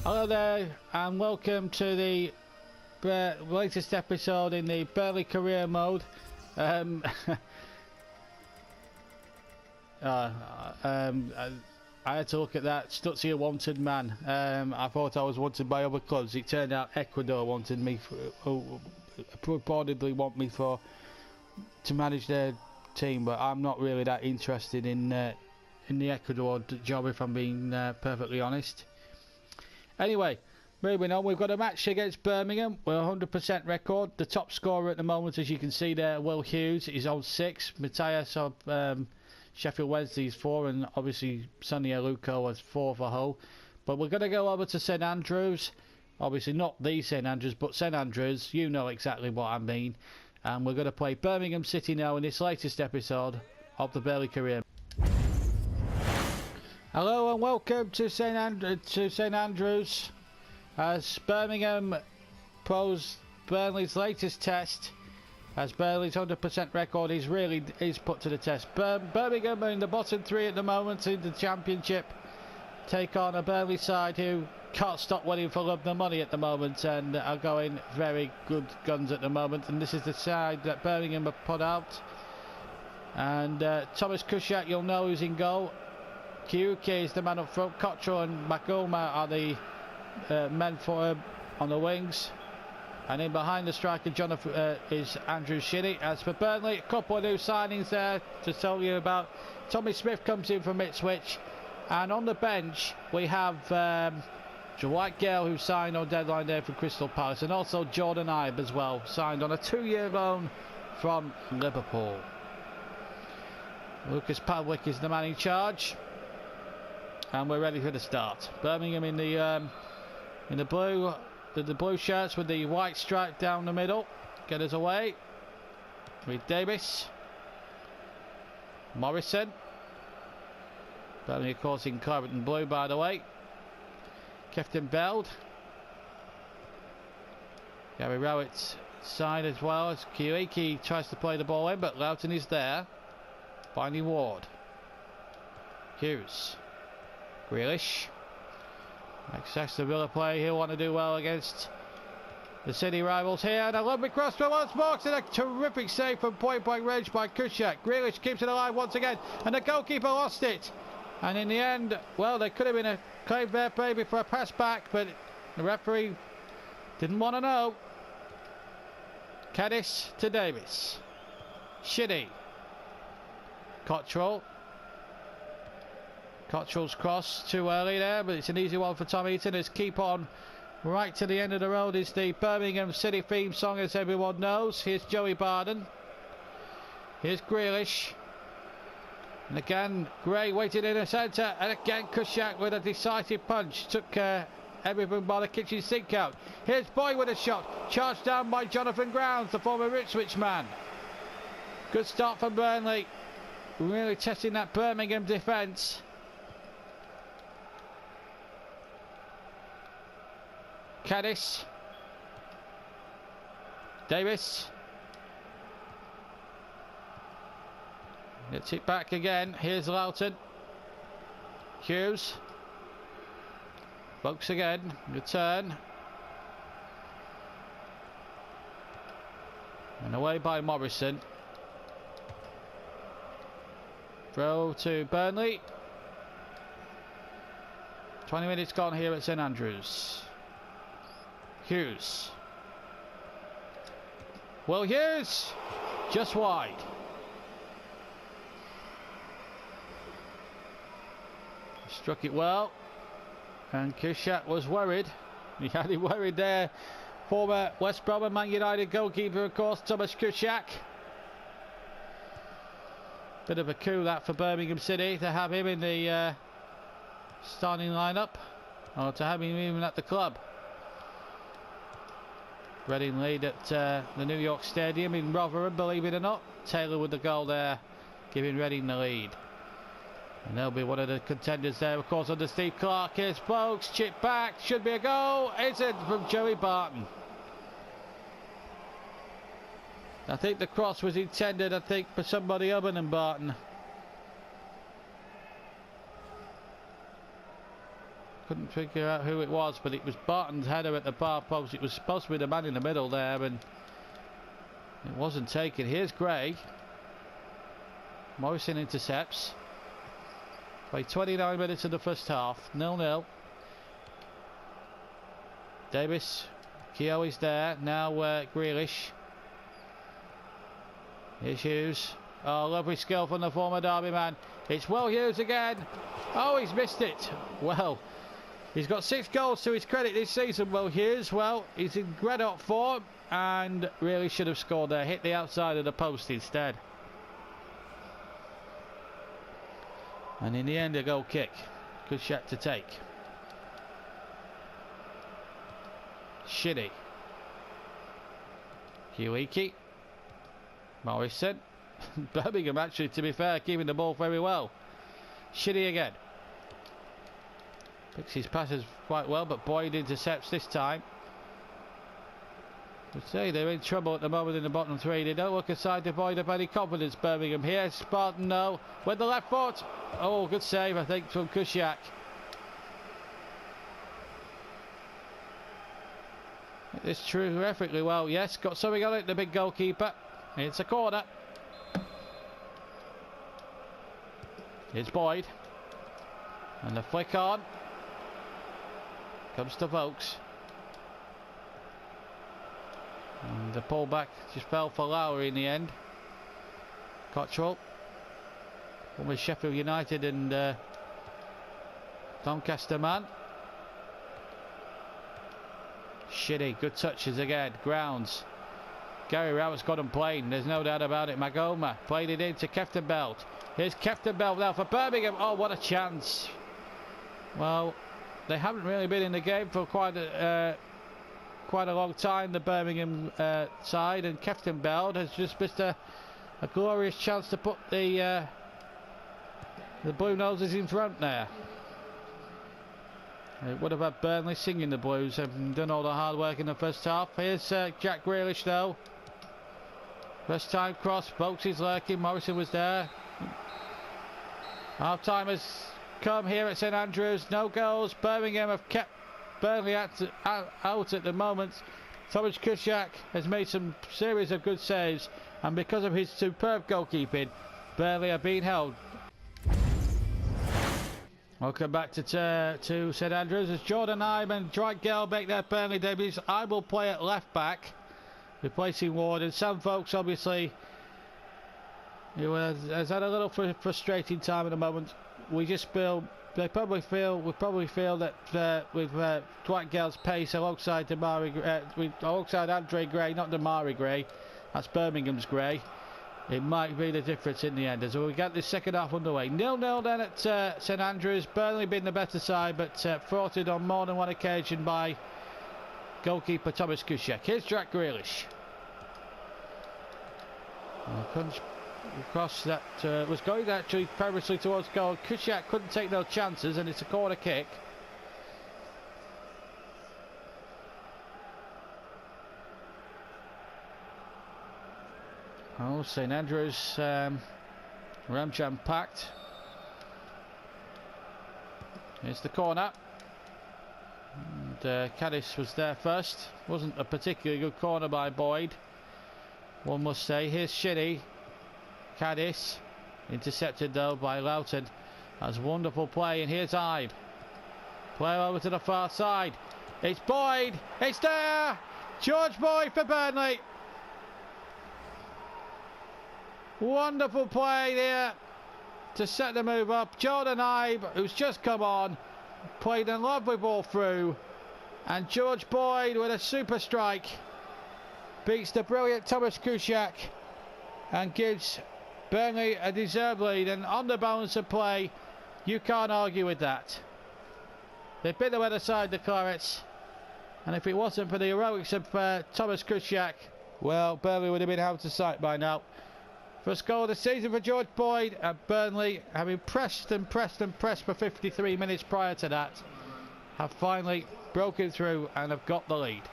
Hello there, and welcome to the latest episode in the Burnley career mode. I had to look at that. Stutzy wanted man. I thought I was wanted by other clubs. It turned out Ecuador wanted me, purportedly want me to manage their team, but I'm not really that interested in the Ecuador job, if I'm being perfectly honest. Anyway, moving on, we've got a match against Birmingham. We're 100% record. The top scorer at the moment, as you can see there, Will Hughes, is on 6. Matthias of Sheffield Wednesday is 4, and obviously Sonny Aluko has 4 for Hull. But we're going to go over to St Andrews. Obviously not the St Andrews, but St Andrews. You know exactly what I mean. And we're going to play Birmingham City now in this latest episode of the Burnley career. Hello and welcome to St Andrews as Birmingham pose Burnley's latest test, as Burnley's 100% record is put to the test. Birmingham are in the bottom 3 at the moment in the Championship, take on a Burnley side who can't stop winning for love nor money at the moment and are going very good guns at the moment, and this is the side that Birmingham have put out. And Thomas Kuszczak, you'll know who's in goal. Kyuki is the man up front. Cottrell and Makoma are the men for him on the wings. And in behind the striker Jonathan is Andrew Shinnie. As for Burnley, a couple of new signings there to tell you about. Tommy Smith comes in from Ipswich. And on the bench we have Dwight Gale, who signed on deadline day for Crystal Palace. And also Jordan Ibe as well, signed on a 2-year loan from Liverpool. Lucas Padwick is the man in charge. And we're ready for the start. Birmingham in the blue shirts with the white stripe down the middle. Get us away. With Davis. Morrison. Birmingham, of course, in claret and blue, by the way. Kefton Beld. Gary Rowett's side as well as Kyuiki tries to play the ball in, but Loughton is there. Finding Ward. Hughes. Grealish. Access the Villa play. He'll want to do well against the City rivals here. And a lovely cross from once more. And a terrific save from point blank range by Kuszczak. Grealish keeps it alive once again. And the goalkeeper lost it. And in the end, well, there could have been a claim fair play before a pass back, but the referee didn't want to know. Caddis to Davis. Shinnie. Cottrell. Cottrell's cross too early there, but it's an easy one for Tom Eaton. As keep on right to the end of the road is the Birmingham City theme song, as everyone knows. Here's Joey Barden. Here's Grealish. And again, Gray waited in the centre. And again, Kuszczak with a decisive punch. Took everything by the kitchen sink out. Here's Boy with a shot. Charged down by Jonathan Grounds, the former Ipswich man. Good start for Burnley. Really testing that Birmingham defence. Caddis. Davis. Gets it back again. Here's Loughton. Hughes. Folks again. Return. And away by Morrison. Throw to Burnley. 20 minutes gone here at St Andrews. Hughes. Well, Hughes just wide. Struck it well, and Kuszczak was worried. He had him worried there. Former West Brom and Man United goalkeeper, of course, Thomas Kuszczak. Bit of a coup that for Birmingham City to have him in the starting lineup, or to have him even at the club. Reading lead at the New York Stadium in Rotherham, believe it or not. Taylor with the goal there, giving Reading the lead. And they'll be one of the contenders there, of course, under Steve Clarke. Here's Folks, chip back, should be a goal. It's it from Joey Barton. I think the cross was intended, I think, for somebody other than Barton. Couldn't figure out who it was, but it was Barton's header at the far post. It was supposed to be the man in the middle there, and it wasn't taken. Here's Gray. Morrison intercepts. Played 29 minutes in the first half. 0-0. Davis. Keogh is there. Now Grealish. Here's Hughes. Oh, lovely skill from the former Derby man. It's Will Hughes again. Oh, he's missed it. Well, he's got 6 goals to his credit this season, Will Hughes. Well, he's in red hot form and really should have scored there. Hit the outside of the post instead. And in the end, a goal kick. Good shot to take. Shitty. Kiwiki. Morrison. Birmingham, actually, to be fair, keeping the ball very well. Shitty again. Picks his passes quite well, but Boyd intercepts this time. I'd say they're in trouble at the moment in the bottom 3. They don't look a side devoid of any confidence, Birmingham. Here, Spartan, no. With the left foot. Oh, good save, I think, from Kusiak. It's terrifically well. Yes, got something on it, the big goalkeeper. It's a corner. Here's Boyd. And the flick on. Comes to Vokes. And the pullback just fell for Lowry in the end. Cottrell. One with Sheffield United and Doncaster man. Shitty, good touches again. Grounds. Gary Rowett's got him playing, there's no doubt about it. Magoma played it into Keftenbeld. Here's Keftenbeld now for Birmingham. Oh, what a chance. Well, they haven't really been in the game for quite a long time, the Birmingham side, and Keftenbeld has just missed a glorious chance to put the Blue Noses in front there. It would have had Burnley singing the blues and done all the hard work in the first half. Here's Jack Grealish though. First time cross, Vokes is lurking, Morrison was there. Half time has come here at St Andrews. No goals. Birmingham have kept Burnley out at the moment. Thomas Kusiak has made some series of good saves, and because of his superb goalkeeping, Burnley are being held. Welcome back to St Andrews as Jordan Ibe and Dwight Gale make their Burnley debuts. I will play at left back, replacing Ward, and Sam Vokes obviously has had a little frustrating time at the moment. We probably feel that with Dwight Gale's pace alongside alongside Andre Gray, not Damari Gray, that's Birmingham's Gray, it might be the difference in the end as we get this second half underway. 0-0 then at St Andrews. Burnley being the better side, but thwarted on more than one occasion by goalkeeper Thomas Kusiak. Here's Jack Grealish. Cross that was going actually perilously towards goal. Kusiak couldn't take no chances, and it's a corner kick. Oh, St Andrews Ramjam packed. Here's the corner. And Caddis was there first. Wasn't a particularly good corner by Boyd, one must say. Here's Shitty. Caddis intercepted though by Loughton. That's wonderful play, and here's Ibe. Play over to the far side. It's Boyd. It's there. George Boyd for Burnley. Wonderful play there to set the move up. Jordan Ibe, who's just come on, played a lovely ball through, and George Boyd with a super strike beats the brilliant Thomas Kusiak and gives Burnley a deserved lead. And on the balance of play, you can't argue with that. They've been the better side, the Clarets, and if it wasn't for the heroics of Thomas Kusiak, well, Burnley would have been out of sight by now. First goal of the season for George Boyd, and Burnley, having pressed and pressed and pressed for 53 minutes prior to that, have finally broken through and have got the lead.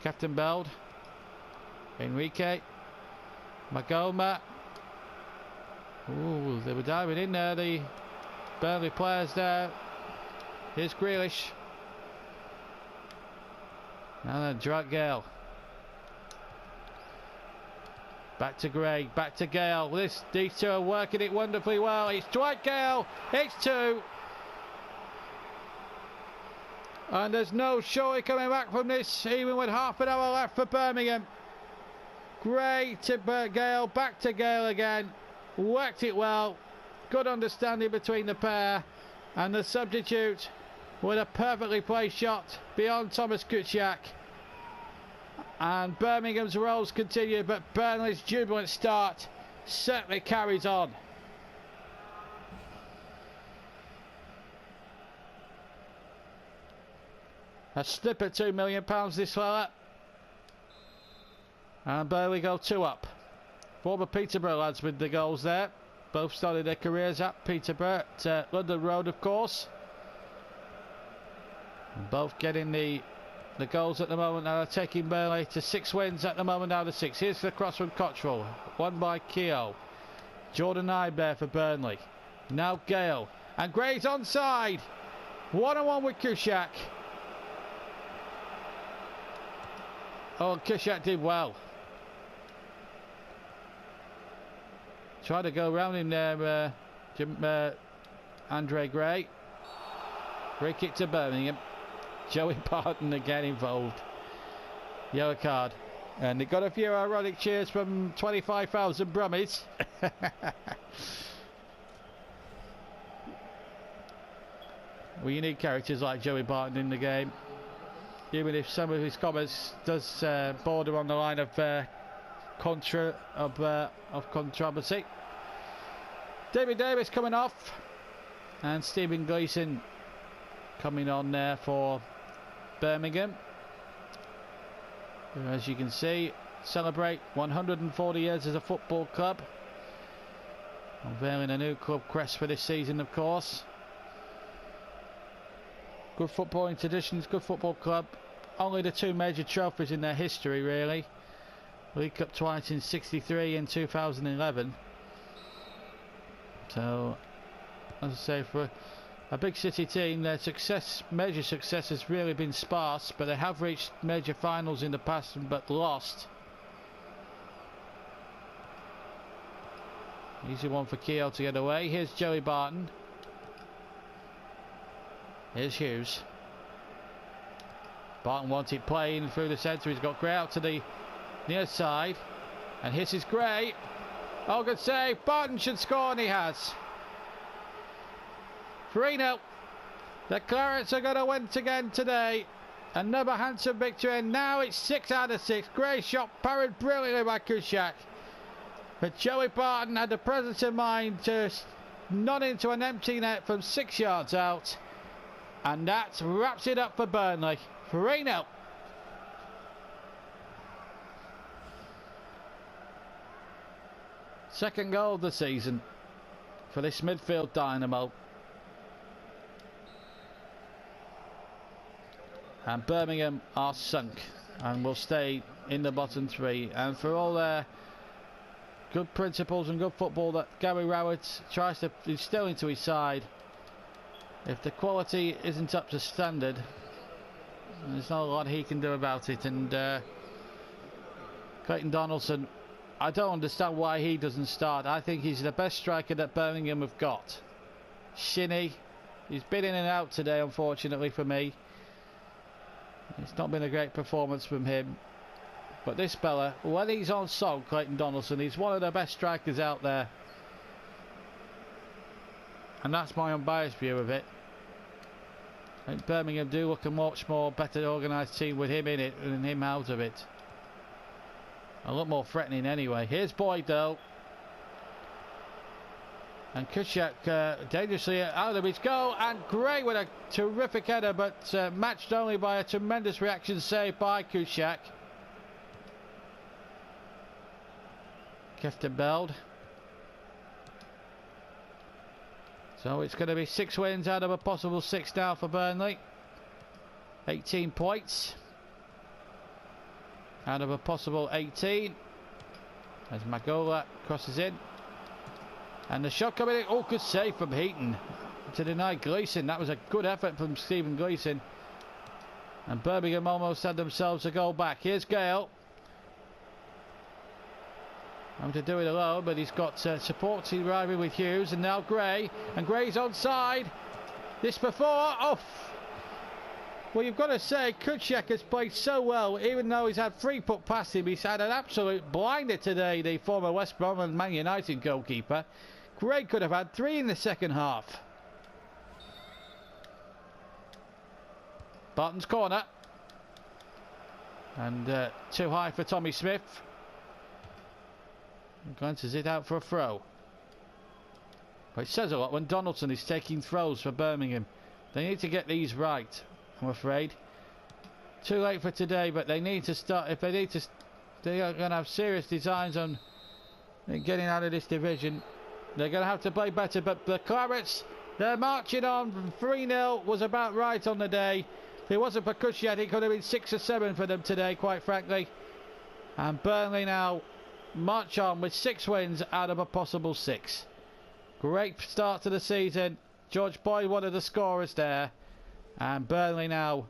Captain Beld. Enrique. Magoma. Ooh, they were diving in there, the Burnley players there. Here's Grealish. Now then, Dwight Gale. Back to Gray, back to Gale. These two are working it wonderfully well. It's Dwight Gale, it's 2. And there's no surely coming back from this, even with half an hour left for Birmingham. Gray to Gale, back to Gale again. Worked it well. Good understanding between the pair. And the substitute with a perfectly placed shot beyond Thomas Kuciak. And Birmingham's roles continue, but Burnley's jubilant start certainly carries on. A slip at £2 million, this fella. And Burnley go 2 up. Former Peterborough lads with the goals there. Both started their careers at Peterborough, at London Road, of course. And both getting the goals at the moment. Now they're taking Burnley to 6 wins at the moment, now to 6. Here's the cross from Cottrell, won by Keogh. Jordan Ibe for Burnley. Now Gale. And Gray's onside. 1-on-1 with Kuciak. Oh, Kuciak did well. Tried to go round him there, Andre Gray. Free kick to Birmingham. Joey Barton again involved. Yellow card. And they got a few ironic cheers from 25,000 Brummies. Well, you need characters like Joey Barton in the game. Even if some of his comments does border on the line of controversy. David Davis coming off, and Stephen Gleeson coming on there for Birmingham. As you can see, celebrate 140 years as a football club, unveiling a new club crest for this season, of course. Good footballing traditions, good football club. Only the 2 major trophies in their history, really. League Cup twice in '63 and 2011. So, as I say, for a big city team, their major success has really been sparse, but they have reached major finals in the past but lost. Easy one for Keogh to get away. Here's Joey Barton. Here's Hughes. Barton wanted playing through the centre. He's got Gray out to the near side. And here's his Gray. Oh, good save. Barton should score, and he has. 3-0. The Clarets are going to win again today. Another handsome victory. And now it's 6 out of 6. Gray shot parried brilliantly by Kuciak. But Joey Barton had the presence of mind to nod into an empty net from 6 yards out. And that wraps it up for Burnley. 3-0. Second goal of the season for this midfield dynamo. And Birmingham are sunk and will stay in the bottom 3. And for all their good principles and good football that Gary Rowett tries to instill into his side, if the quality isn't up to standard, there's not a lot he can do about it. And Clayton Donaldson, I don't understand why he doesn't start. I think he's the best striker that Birmingham have got. Shinnie, he's been in and out today, unfortunately for me. It's not been a great performance from him. But this fella, when he's on song, Clayton Donaldson, he's one of the best strikers out there. And that's my unbiased view of it. I think Birmingham do look a much more better organised team with him in it than him out of it. A lot more threatening anyway. Here's Boyd though. And Kuciak dangerously out of his goal. And Gray with a terrific header, but matched only by a tremendous reaction save by Kuciak. Captain Beld. So it's going to be 6 wins out of a possible 6 now for Burnley. 18 points. out of a possible 18. As Magola crosses in. And the shot coming in. Oh, good save from Heaton to deny Gleeson. That was a good effort from Stephen Gleeson. And Birmingham almost had themselves a goal back. Here's Gale. Having to do it alone, but he's got support arriving with Hughes. And now Gray. And Gray's onside. This before. Off. Well, you've got to say, Kuciak has played so well, even though he's had 3 put past him. He's had an absolute blinder today, the former West Brom and Man United goalkeeper. Gray could have had 3 in the second half. Barton's corner. And too high for Tommy Smith. Glances it out for a throw. But it says a lot when Donaldson is taking throws for Birmingham. They need to get these right, I'm afraid. Too late for today, but they need to start. If they need to, they are going to have serious designs on getting out of this division. They're going to have to play better. But the Clarets, they're marching on. 3-0 was about right on the day. If it wasn't for Kuciak, it could have been 6 or 7 for them today, quite frankly. And Burnley now march on with 6 wins out of a possible 6. Great start to the season. George Boyd, one of the scorers there. And Burnley now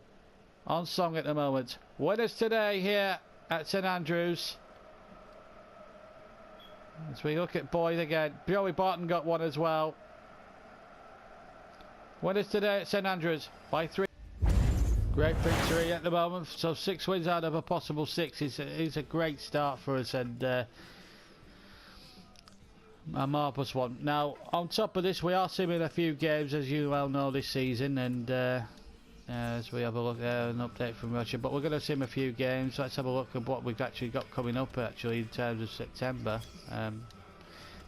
on song at the moment. Winners today here at St Andrews. As we look at Boyd again. Joey Barton got one as well. Winners today at St Andrews by 3. Great victory at the moment. So 6 wins out of a possible 6 is a great start for us, and a marvellous one. Now, on top of this, we are seeing a few games, as you well know, this season, and as we have a look at an update from Russia, but we're going to sim a few games. Let's have a look at what we've actually got coming up actually in terms of September.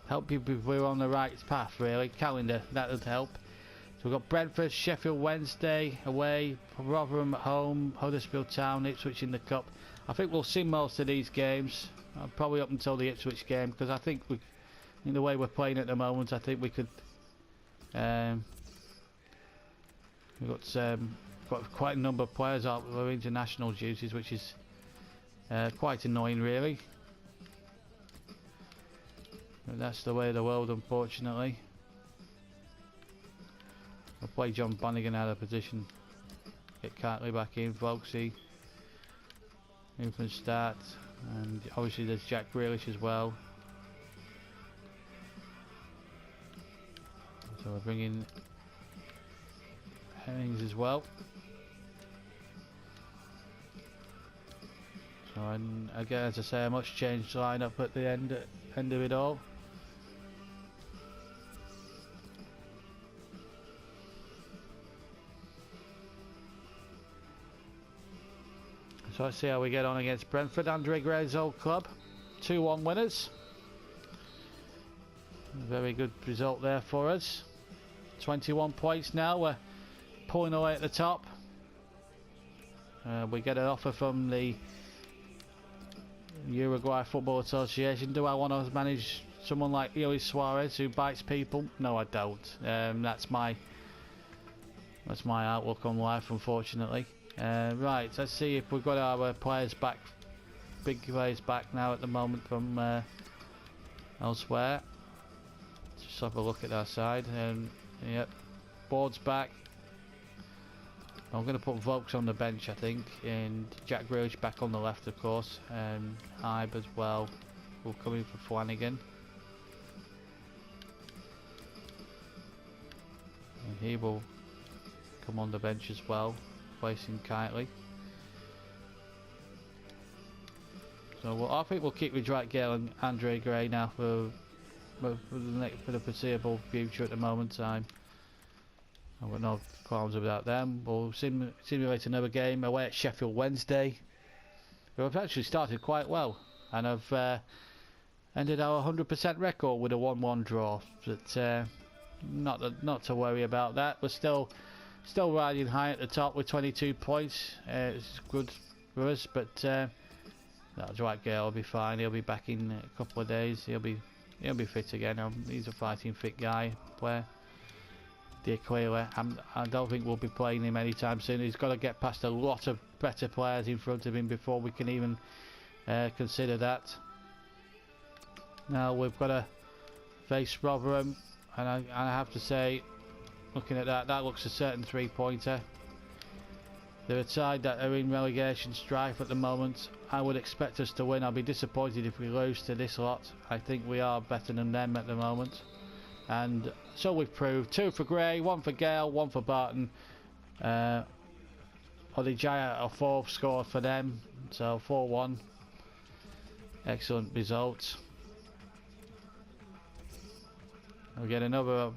Help you if we're on the right path, really. Calendar, that would help. So we've got Brentford, Sheffield Wednesday away, Rotherham at home, Huddersfield Town, Ipswich in the Cup. I think we'll see most of these games, probably up until the Ipswich game, because I think in the way we're playing at the moment, I think we could. We've got quite a number of players out with international duties, which is quite annoying, really. But that's the way of the world, unfortunately. We'll play John Bannigan out of position. Get Cartley back in, Volksy in from start, and obviously there's Jack Grealish as well. So we're bringing Hemmings as well. So, and again, as I say, a much changed lineup at the end of it all. So let's see how we get on against Brentford. Andre Gray's old club, 2-1 winners. A very good result there for us. 21 points now. We're pulling away at the top. We get an offer from the Uruguay Football Association. Do I want to manage someone like Luis Suarez who bites people? No, I don't. That's my outlook on life, unfortunately. Right, let's see if we've got our players back, big players back now at the moment from elsewhere. Just have a look at our side. Yep, Board's back. I'm going to put Vokes on the bench, I think, and Jack Grealish back on the left, of course. Ibe as well will come in for Flanagan. And he will come on the bench as well, placing Kitely. So I think we'll keep with Dwight Gale and Andre Gray now for the foreseeable future at the moment. I've got no qualms about them. We'll simulate another game away at Sheffield Wednesday. We've actually started quite well, and have ended our 100% record with a 1-1 draw. But not to worry about that. We're still riding high at the top with 22 points. It's good for us, but Dwight Gale will be fine. He'll be back in a couple of days. He'll be fit again. He's a fighting fit guy player. D'Aquila, I don't think we'll be playing him anytime soon. He's got to get past a lot of better players in front of him before we can even consider that. Now we've got to face Rotherham, and I have to say, looking at that, that looks a certain 3-pointer. They're a side that are in relegation strife at the moment. I would expect us to win. I'll be disappointed if we lose to this lot. I think we are better than them at the moment. And so we've proved. 2 for Gray, 1 for Gale, 1 for Barton. Odijaya a 4 scored for them. So 4-1. Excellent result. We get another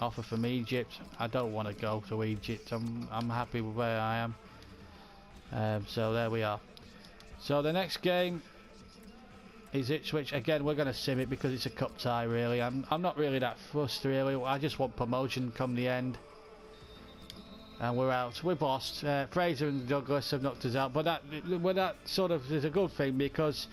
offer from Egypt. I don't want to go to Egypt. I'm happy with where I am. So there we are. So the next game is Ipswich. Again, we're going to sim it because it's a cup tie. Really, I'm not really that fussed. Really, I just want promotion come the end. And we're out. We've lost. Fraser and Douglas have knocked us out, but that sort of is a good thing because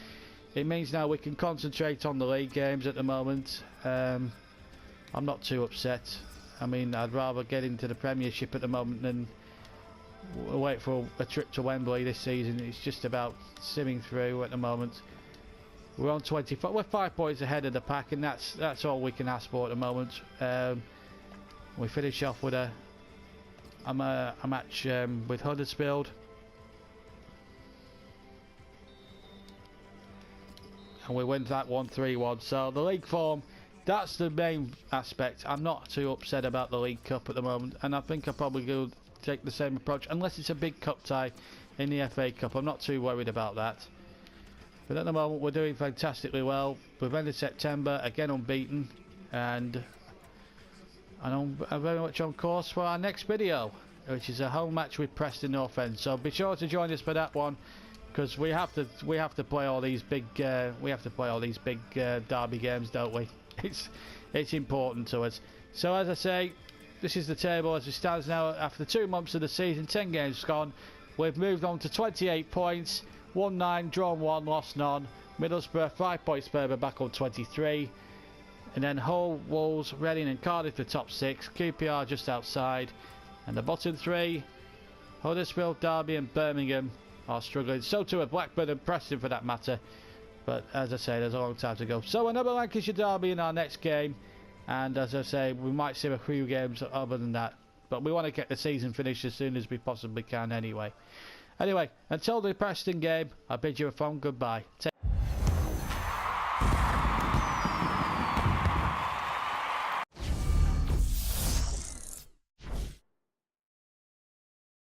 it means now we can concentrate on the league games at the moment. I'm not too upset. I mean, I'd rather get into the Premiership at the moment than wait for a trip to Wembley this season. It's just about simming through at the moment. We're on 25. We're 5 points ahead of the pack, and that's all we can ask for at the moment. We finish off with a match with Huddersfield. And we win that 1-3-1. So the league form, that's the main aspect. I'm not too upset about the League Cup at the moment, and I think I'll probably go take the same approach unless it's a big cup tie in the FA Cup. I'm not too worried about that. But at the moment we're doing fantastically well. We've ended September again unbeaten, and I'm very much on course for our next video, which is a home match with Preston North End. So be sure to join us for that one, because we have to play all these big derby games, don't we? It's important to us. So as I say, this is the table as it stands now after 2 months of the season. 10 games gone. We've moved on to 28 points. 1-9, drawn 1, lost none. Middlesbrough 5 points further back on 23. And then Hull, Wolves, Reading and Cardiff the top 6. QPR just outside. And the bottom 3, Huddersfield, Derby and Birmingham are struggling. So too are Blackburn and Preston for that matter. But as I say, there's a long time to go. So another Lancashire derby in our next game. And as I say, we might see a few games other than that. But we want to get the season finished as soon as we possibly can anyway. Anyway, until the Preston game, I bid you a fond goodbye.